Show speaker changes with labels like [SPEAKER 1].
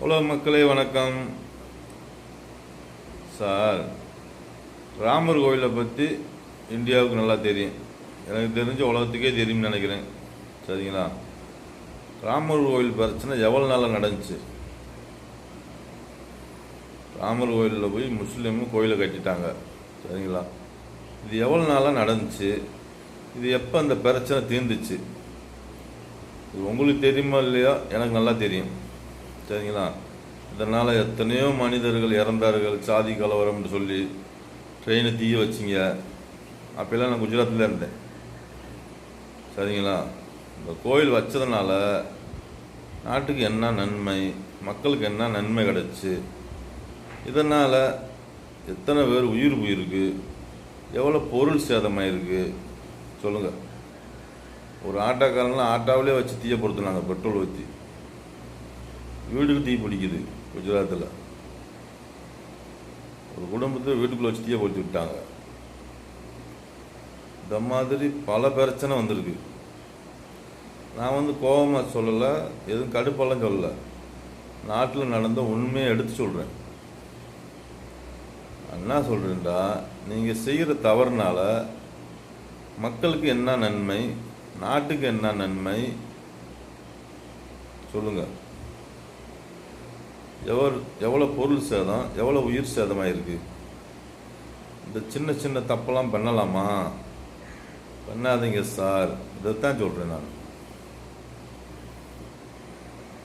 [SPEAKER 1] உலக மக்களே வணக்கம் சார். ராமர் கோயிலை பற்றி இந்தியாவுக்கு நல்லா தெரியும். எனக்கு தெரிஞ்ச உலகத்துக்கே தெரியும்னு நினைக்கிறேன். சரிங்களா? ராமர் கோயில் பிரச்சனை எவ்வளோ நாளாக நடந்துச்சு? ராமர் கோயிலில் போய் முஸ்லீமும் கோயிலை கட்டிட்டாங்க. சரிங்களா? இது எவ்வளோ நாளாக நடந்துச்சு? இது எப்போ அந்த பிரச்சனை தீர்ந்துச்சு? இது உங்களுக்கு தெரியுமா இல்லையா? எனக்கு நல்லா தெரியும். சரிங்களா? இதனால் எத்தனையோ மனிதர்கள் இறந்தார்கள். சாதி கலவரம்னு சொல்லி ட்ரெயினை தீய வச்சிங்க. அப்போல்லாம் நான் குஜராத்தில் இருந்தேன். சரிங்களா? இந்த கோயில் வச்சதுனால நாட்டுக்கு என்ன நன்மை, மக்களுக்கு என்ன நன்மை கிடச்சி, இதனால் எத்தனை பேர் உயிர் போயிருக்கு, எவ்வளோ பொருள் சேதமாயிருக்கு சொல்லுங்கள். ஒரு ஆட்டோக்காரங்களாம் ஆட்டோவிலே வச்சு தீய பொறுத்துனாங்க. பெட்ரோல் ஊற்றி வீட்டுக்கு தீ பிடிக்குது. குஜராத்தில் ஒரு குடும்பத்தை வீட்டுக்குள்ளே வச்சு தீய பொறுத்து விட்டாங்க. இந்த மாதிரி பல பிரச்சனை வந்திருக்கு. நான் கோபமாக சொல்லலை, எதுவும் கடுப்பெல்லாம் சொல்லலை. நாட்டில் நடந்த உண்மையை எடுத்து சொல்கிறேன். என்ன சொல்கிறேன்டா, நீங்கள் செய்கிற தவறுனால மக்களுக்கு என்ன நன்மை, நாட்டுக்கு என்ன நன்மை சொல்லுங்கள். எவ்வளோ பொருள் சேதம், எவ்வளோ உயிர் சேதமாயிருக்கு. இந்த சின்ன சின்ன தப்பெல்லாம் பண்ணலாமா? பண்ணாதீங்க சார். இதைத்தான் சொல்கிறேன் நான்.